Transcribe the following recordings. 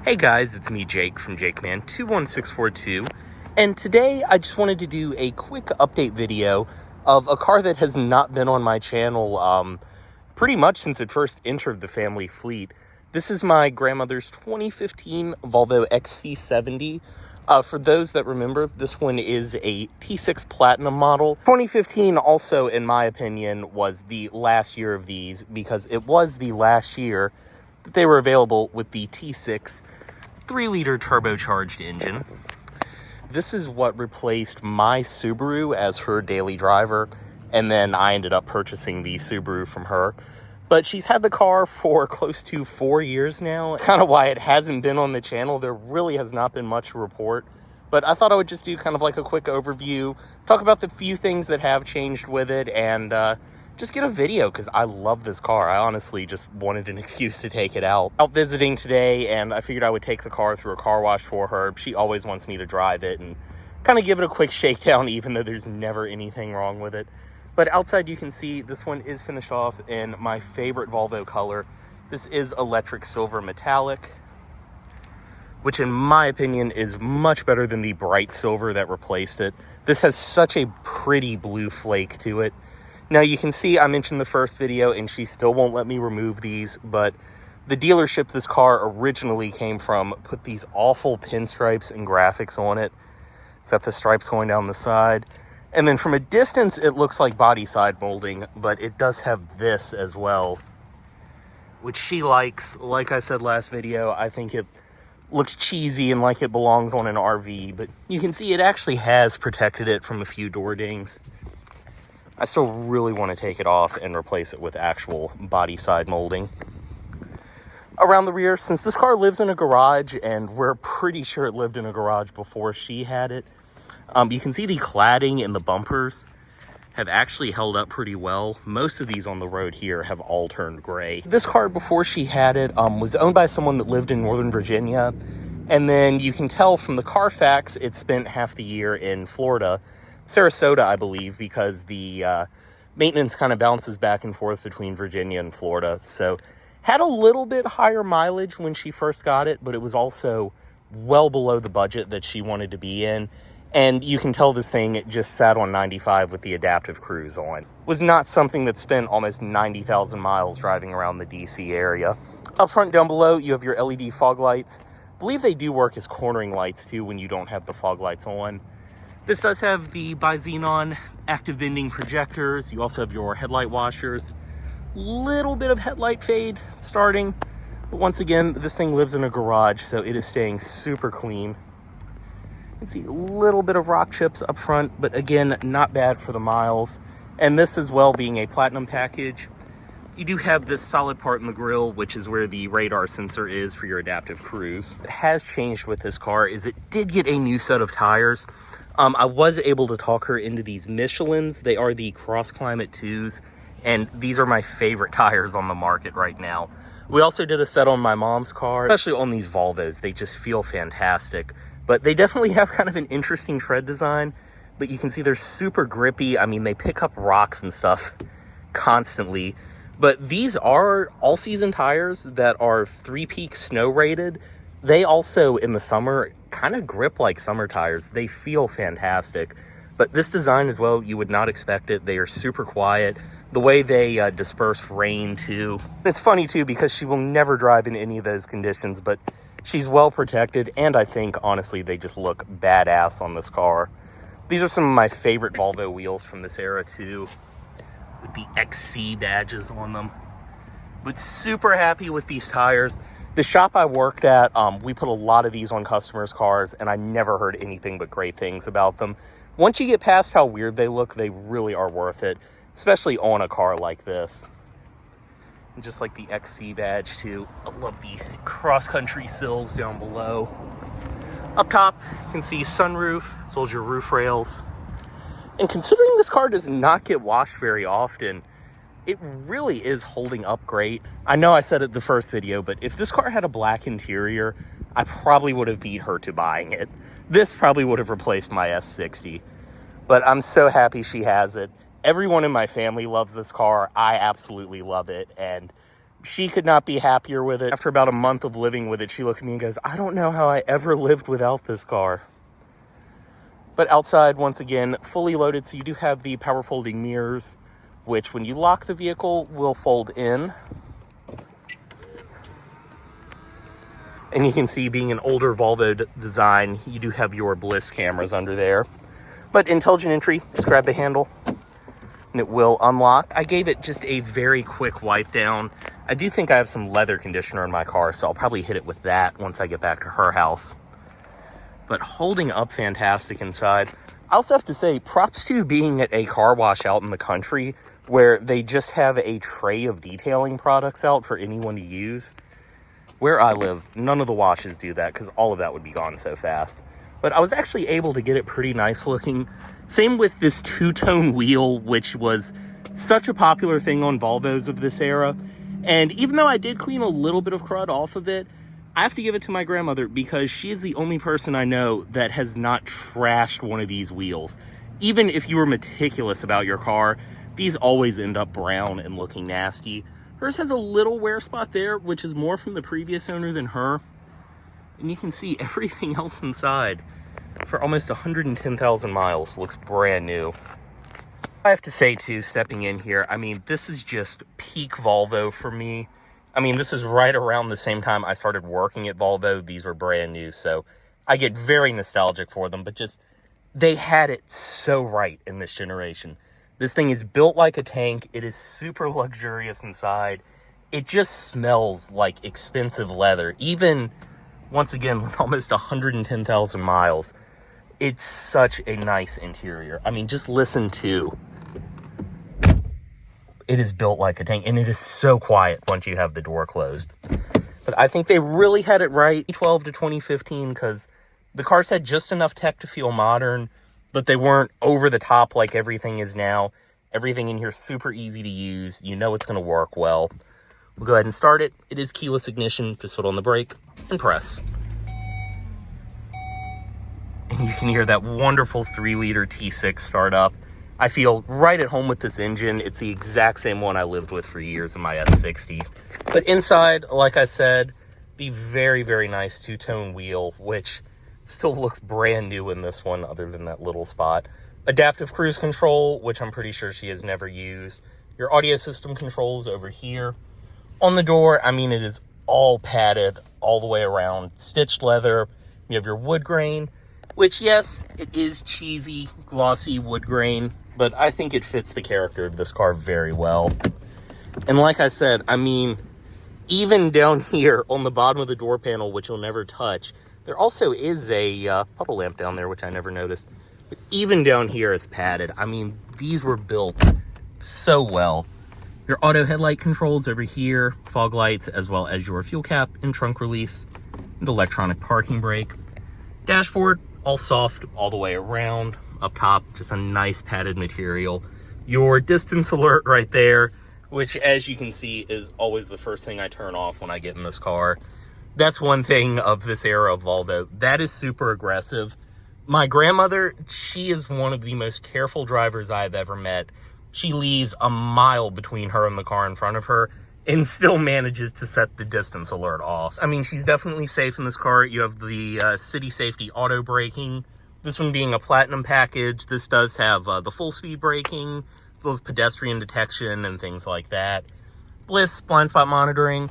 Hey guys, it's me Jake from JakeMan21642, and today I just wanted to do a quick update video of a car that has not been on my channel pretty much since it first entered the family fleet. This is my grandmother's 2015 Volvo XC70. For those that remember, this one is a T6 Platinum model. 2015 also, in my opinion, was the last year of these because it was the last year that they were available with the T6 3-liter turbocharged engine. This is what replaced my Subaru as her daily driver, and then I ended up purchasing the Subaru from her. But she's had the car for close to 4 years now. Kind of why it hasn't been on the channel. There really has not been much to report. But I thought I would just do kind of like a quick overview, talk about the few things that have changed with it, and just get a video because I love this car. I honestly just wanted an excuse to take it out. Out visiting today, and I figured I would take the car through a car wash for her. She always wants me to drive it and kind of give it a quick shakedown, even though there's never anything wrong with it. But outside you can see this one is finished off in my favorite Volvo color. This is electric silver metallic, which in my opinion is much better than the bright silver that replaced it. This has such a pretty blue flake to it. Now you can see I mentioned the first video and she still won't let me remove these, but the dealership this car originally came from put these awful pinstripes and graphics on it. It's got the stripes going down the side. And then from a distance, it looks like body side molding, but it does have this as well, which she likes. Like I said last video, I think it looks cheesy and like it belongs on an RV, but you can see it actually has protected it from a few door dings. I still really want to take it off and replace it with actual body side molding. Around the rear, since this car lives in a garage, and we're pretty sure it lived in a garage before she had it, you can see the cladding and the bumpers have actually held up pretty well. Most of these on the road here have all turned gray. This car, before she had it, was owned by someone that lived in Northern Virginia. And then you can tell from the Carfax, it spent half the year in Florida, Sarasota, I believe, because the maintenance kind of bounces back and forth between Virginia and Florida. So had a little bit higher mileage when she first got it, but it was also well below the budget that she wanted to be in. And you can tell this thing just sat on 95 with the adaptive cruise on. Was not something that spent almost 90,000 miles driving around the DC area. Up front down below, you have your LED fog lights. I believe they do work as cornering lights too when you don't have the fog lights on. This does have the bi-xenon active bending projectors. You also have your headlight washers. Little bit of headlight fade starting. But once again, this thing lives in a garage, so it is staying super clean. You can see a little bit of rock chips up front, but again, not bad for the miles. And this as well being a platinum package. You do have this solid part in the grille, which is where the radar sensor is for your adaptive cruise. What has changed with this car is it did get a new set of tires. I was able to talk her into these Michelins. They are the Cross Climate 2s, and these are my favorite tires on the market right now. We also did a set on my mom's car, especially on these Volvos. They just feel fantastic, but they definitely have kind of an interesting tread design, but you can see they're super grippy. I mean, they pick up rocks and stuff constantly, but these are all-season tires that are 3-peak snow rated. They also, in the summer, kind of grip like summer tires. They feel fantastic. But this design as well, you would not expect it. They are super quiet. The way they disperse rain too. It's funny too because she will never drive in any of those conditions, but she's well protected, and I think, honestly, they just look badass on this car. These are some of my favorite Volvo wheels from this era too, with the XC badges on them. But super happy with these tires. The shop I worked at, we put a lot of these on customers' cars, and I never heard anything but great things about them. Once you get past how weird they look, they really are worth it, especially on a car like this. And just like the XC badge too. I love the cross-country sills down below. Up top, you can see sunroof, as well as your roof rails. And considering this car does not get washed very often, it really is holding up great. I know I said it the first video, but if this car had a black interior, I probably would have beat her to buying it. This probably would have replaced my S60. But I'm so happy she has it. Everyone in my family loves this car. I absolutely love it. And She could not be happier with it. After about a month of living with it, she looked at me and goes, I don't know how I ever lived without this car. But outside, once again, fully loaded. So you do have the power folding mirrors, which when you lock the vehicle will fold in. And you can see, being an older Volvo design, you do have your Bliss cameras under there. But intelligent entry, just grab the handle and it will unlock. I gave it just a very quick wipe down. I do think I have some leather conditioner in my car, so I'll probably hit it with that once I get back to her house. But holding up fantastic inside. I also have to say, props to being at a car wash out in the country where they just have a tray of detailing products out for anyone to use. Where I live, none of the washes do that because all of that would be gone so fast. But I was actually able to get it pretty nice looking. Same with this two-tone wheel, which was such a popular thing on Volvos of this era. And even though I did clean a little bit of crud off of it, I have to give it to my grandmother because she is the only person I know that has not trashed one of these wheels. Even if you were meticulous about your car, these always end up brown and looking nasty. Hers has a little wear spot there, which is more from the previous owner than her. And you can see everything else inside for almost 110,000 miles looks brand new. I have to say too, stepping in here, I mean, this is just peak Volvo for me. I mean, this is right around the same time I started working at Volvo. These were brand new, so I get very nostalgic for them, but just, they had it so right in this generation. This thing is built like a tank. It is super luxurious inside. It just smells like expensive leather. Even, once again, with almost 110,000 miles, it's such a nice interior. I mean, just listen to. It is built like a tank, and it is so quiet once you have the door closed. But I think they really had it right, 2012 to 2015, because the cars had just enough tech to feel modern, but they weren't over the top like everything is now. Everything in here is super easy to use. You know it's going to work well. We'll go ahead and start it. It is keyless ignition. Just foot on the brake and press. And you can hear that wonderful 3-liter T6 start up. I feel right at home with this engine. It's the exact same one I lived with for years in my S60. But inside, like I said, the very, very nice two-tone wheel, which still looks brand new in this one other than that little spot. Adaptive cruise control, which I'm pretty sure she has never used. Your audio system controls over here. On the door, I mean, it is all padded all the way around. Stitched leather. You have your wood grain, which, yes, it is cheesy, glossy wood grain, but I think it fits the character of this car very well. And like I said, I mean, even down here on the bottom of the door panel, which you'll never touch, there also is a puddle lamp down there, which I never noticed. But even down here is padded. I mean, these were built so well. Your auto headlight controls over here, fog lights, as well as your fuel cap and trunk release, and electronic parking brake. Dashboard, all soft all the way around. Up top, just a nice padded material. Your distance alert right there, which, as you can see, is always the first thing I turn off when I get in this car. That's one thing of this era of Volvo. That is super aggressive. My grandmother, she is one of the most careful drivers I've ever met. She leaves a mile between her and the car in front of her and still manages to set the distance alert off. I mean, she's definitely safe in this car. You have the city safety auto braking. This one being a platinum package. This does have the full speed braking, as well as pedestrian detection and things like that. Bliss blind spot monitoring,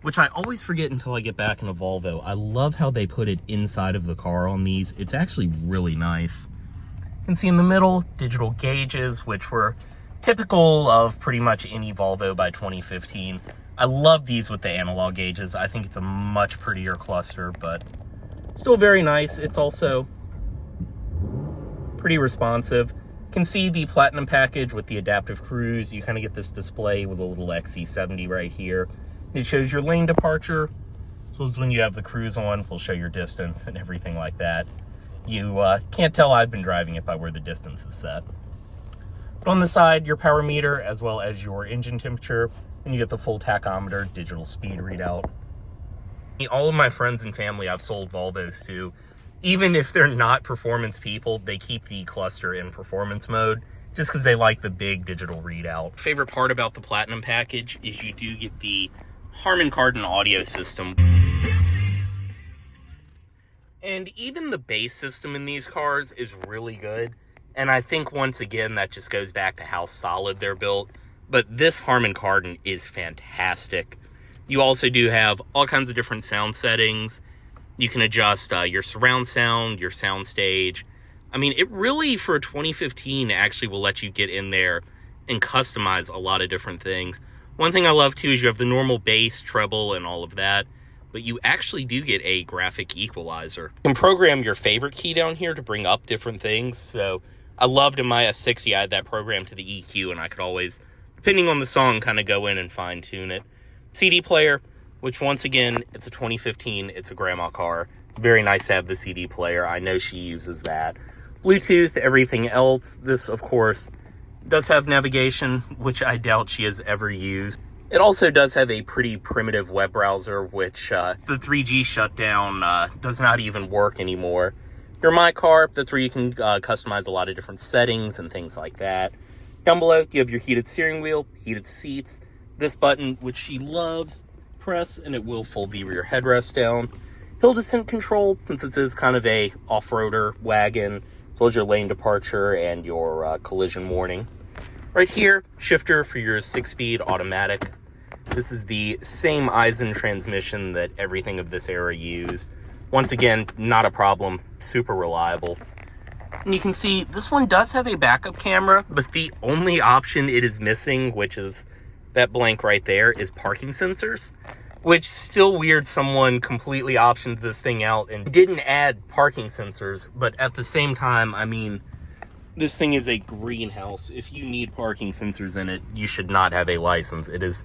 which I always forget until I get back in a Volvo. I love how they put it inside of the car on these. It's actually really nice. You can see in the middle, digital gauges, which were typical of pretty much any Volvo by 2015. I love these with the analog gauges. I think it's a much prettier cluster, but still very nice. It's also pretty responsive. You can see the platinum package with the adaptive cruise. You kind of get this display with a little XC70 right here. It shows your lane departure. So when you have the cruise on, we'll show your distance and everything like that. You can't tell I've been driving it by where the distance is set. But on the side, your power meter, as well as your engine temperature, and you get the full tachometer, digital speed readout. All of my friends and family I've sold Volvos to, even if they're not performance people, they keep the cluster in performance mode just because they like the big digital readout. Favorite part about the platinum package is you do get the Harman Kardon audio system. And even the bass system in these cars is really good. And I think, once again, that just goes back to how solid they're built. But this Harman Kardon is fantastic. You also do have all kinds of different sound settings. You can adjust your surround sound, your sound stage. I mean, it really, for a 2015, actually will let you get in there and customize a lot of different things. One thing I love, too, is you have the normal bass, treble, and all of that. But you actually do get a graphic equalizer. You can program your favorite key down here to bring up different things. So I loved in my S60, I had that programmed to the EQ, and I could always, depending on the song, kind of go in and fine tune it. CD player, which once again, it's a 2015, it's a grandma car. Very nice to have the CD player. I know she uses that. Bluetooth, everything else. This, of course, does have navigation, which I doubt she has ever used. It also does have a pretty primitive web browser, which the 3G shutdown does not even work anymore. Your My Car, that's where you can customize a lot of different settings and things like that. Down below, you have your heated steering wheel, heated seats. This button, which she loves, press and it will fold the rear headrest down. Hill descent control, since this is kind of a off-roader wagon, as well as your lane departure and your collision warning. Right here, shifter for your 6-speed automatic. This is the same Eisen transmission that everything of this era used. Once again, not a problem, super reliable. And you can see this one does have a backup camera, but the only option it is missing, which is that blank right there, is parking sensors. Which, still weird someone completely optioned this thing out and didn't add parking sensors, but at the same time, I mean, this thing is a greenhouse. If you need parking sensors in it, you should not have a license. It is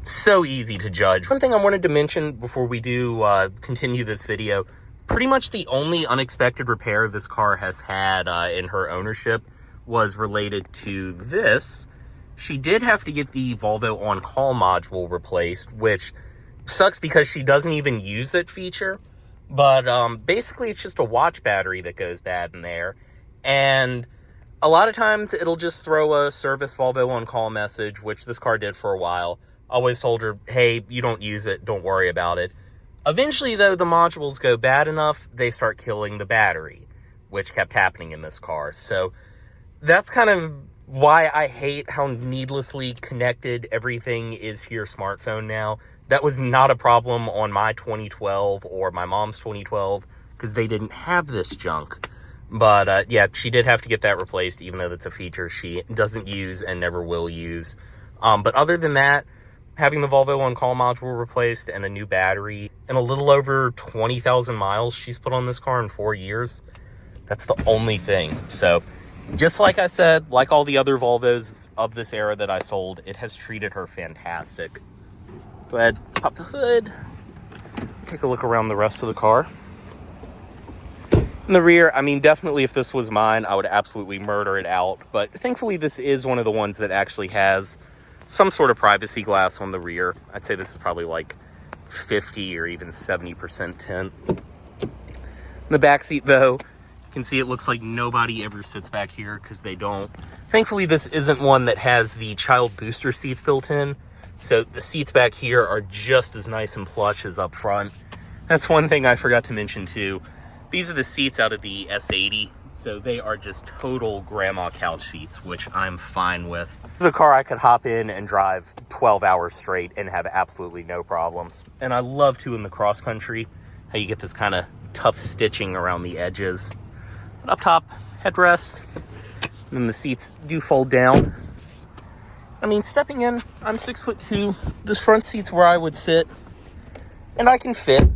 so easy to judge. One thing I wanted to mention before we do continue this video, pretty much the only unexpected repair this car has had in her ownership was related to this. She did have to get the Volvo on-call module replaced, which sucks because she doesn't even use that feature. But basically, it's just a watch battery that goes bad in there. And a lot of times, it'll just throw a service Volvo on-call message, which this car did for a while. Always told her, hey, you don't use it, don't worry about it. Eventually, though, the modules go bad enough, they start killing the battery, which kept happening in this car. So that's kind of why I hate how needlessly connected everything is to your smartphone now. That was not a problem on my 2012 or my mom's 2012, because they didn't have this junk. But yeah, she did have to get that replaced, even though that's a feature she doesn't use and never will use. But other than that, having the Volvo on-call module replaced and a new battery and a little over 20,000 miles she's put on this car in 4 years, that's the only thing. So just like I said, like all the other Volvos of this era that I sold, it has treated her fantastic. Go ahead, pop the hood, take a look around the rest of the car. In the rear, I mean, definitely if this was mine, I would absolutely murder it out. But thankfully, this is one of the ones that actually has some sort of privacy glass on the rear. I'd say this is probably like 50 or even 70% tint. In the back seat, though, you can see it looks like nobody ever sits back here because they don't. Thankfully, this isn't one that has the child booster seats built in. So the seats back here are just as nice and plush as up front. That's one thing I forgot to mention, too. These are the seats out of the S80. So they are just total grandma couch seats, which I'm fine with. This is a car I could hop in and drive 12 hours straight and have absolutely no problems. And I love too in the cross country, how you get this kind of tough stitching around the edges. But up top, headrests, and then the seats do fold down. I mean, stepping in, I'm 6'2". This front seat's where I would sit, and I can fit.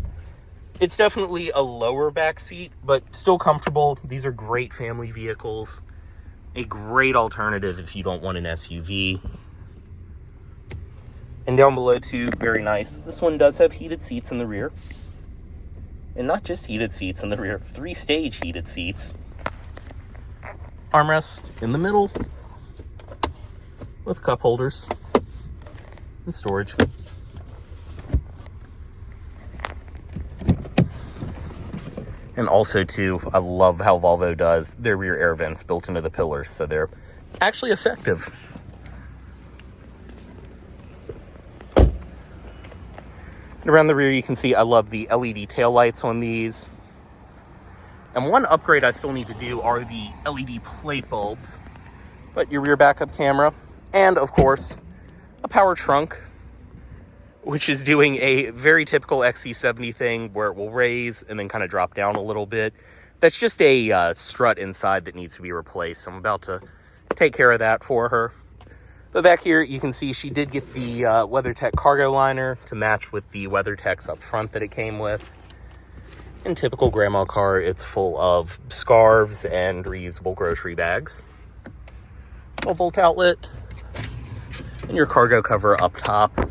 It's definitely a lower back seat, but still comfortable. These are great family vehicles. A great alternative if you don't want an SUV. And down below too, very nice. This one does have heated seats in the rear. And not just heated seats in the rear, 3-stage heated seats. Armrest in the middle with cup holders and storage. And also, too, I love how Volvo does their rear air vents built into the pillars, so they're actually effective. And around the rear, you can see I love the LED taillights on these. And one upgrade I still need to do are the LED plate bulbs. But your rear backup camera, and of course, a power trunk, which is doing a very typical XC70 thing where it will raise and then kind of drop down a little bit. That's just a strut inside that needs to be replaced. I'm about to take care of that for her. But back here, you can see she did get the WeatherTech cargo liner to match with the WeatherTechs up front that it came with. In typical grandma car, it's full of scarves and reusable grocery bags. 12-volt outlet. And your cargo cover up top,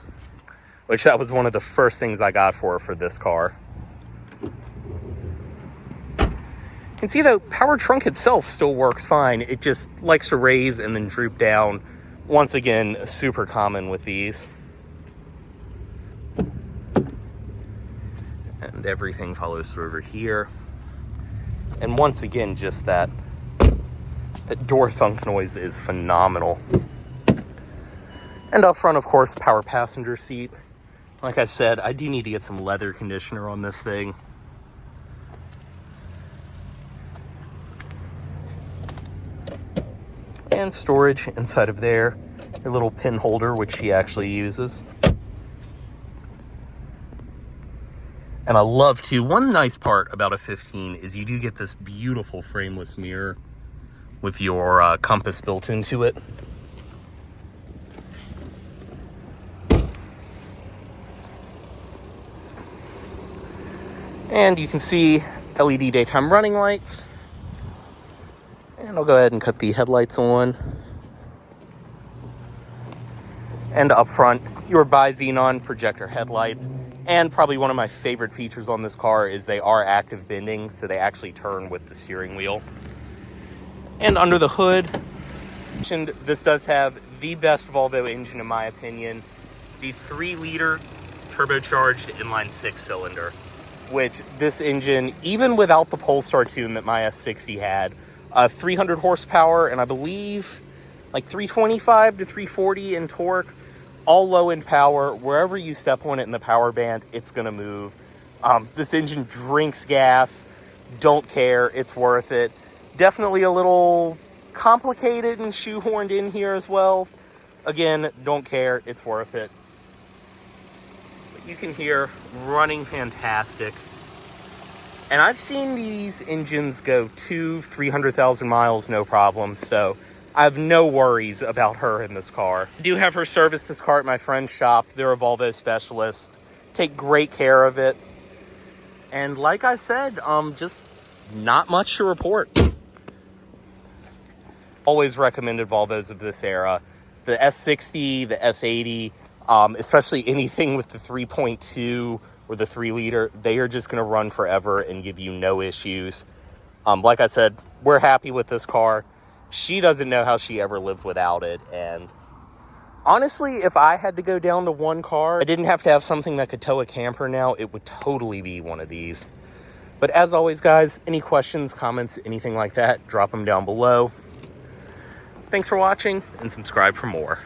which that was one of the first things I got for this car. You can see the power trunk itself still works fine. It just likes to raise and then droop down. Once again, super common with these. And everything follows through over here. And once again, just that door thunk noise is phenomenal. And up front, of course, power passenger seat. Like I said, I do need to get some leather conditioner on this thing. And storage inside of there. Your little pin holder, which she actually uses. And I love to, one nice part about a 15 is you do get this beautiful frameless mirror with your compass built into it. And you can see LED daytime running lights. And I'll go ahead and cut the headlights on. And up front, your bi-xenon projector headlights. And probably one of my favorite features on this car is they are active bending, so they actually turn with the steering wheel. And under the hood, this does have the best Volvo engine in my opinion. The 3-liter turbocharged inline 6-cylinder. Which this engine, even without the Polestar tune that my S60 had, 300 horsepower and I believe like 325 to 340 in torque, all low in power. Wherever you step on it in the power band, it's gonna move. This engine drinks gas, don't care, it's worth it. Definitely a little complicated and shoehorned in here as well. Again, don't care, it's worth it. You can hear running fantastic. And I've seen these engines go 200,000-300,000 miles, no problem. So I have no worries about her in this car. I do have her service this car at my friend's shop. They're a Volvo specialist. Take great care of it. And like I said, just not much to report. Always recommended Volvos of this era. The S60, the S80, especially anything with the 3.2 or the 3-liter, they are just going to run forever and give you no issues. Like I said, we're happy with this car. She doesn't know how she ever lived without it. And honestly, if I had to go down to one car, I didn't have to have something that could tow a camper now, it would totally be one of these. But as always, guys, any questions, comments, anything like that, drop them down below. Thanks for watching, and subscribe for more.